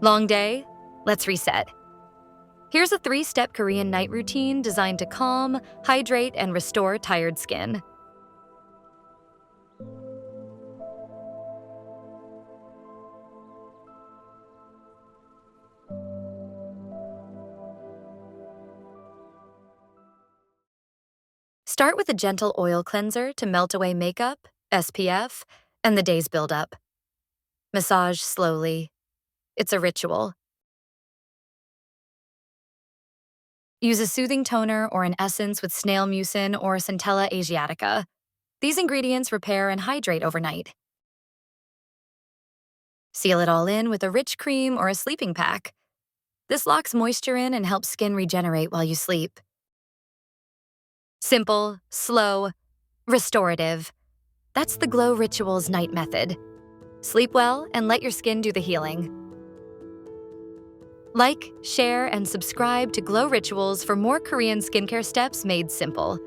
Long day? Let's reset. Here's a 3-step Korean night routine designed to calm, hydrate, and restore tired skin. Start with a gentle oil cleanser to melt away makeup, SPF, and the day's buildup. Massage slowly. It's a ritual. Use a soothing toner or an essence with snail mucin or Centella asiatica. These ingredients repair and hydrate overnight. Seal it all in with a rich cream or a sleeping pack. This locks moisture in and helps skin regenerate while you sleep. Simple, slow, restorative. That's the Glow Rituals night method. Sleep well and let your skin do the healing. Like, share, and subscribe to Glow Rituals for more Korean skincare steps made simple.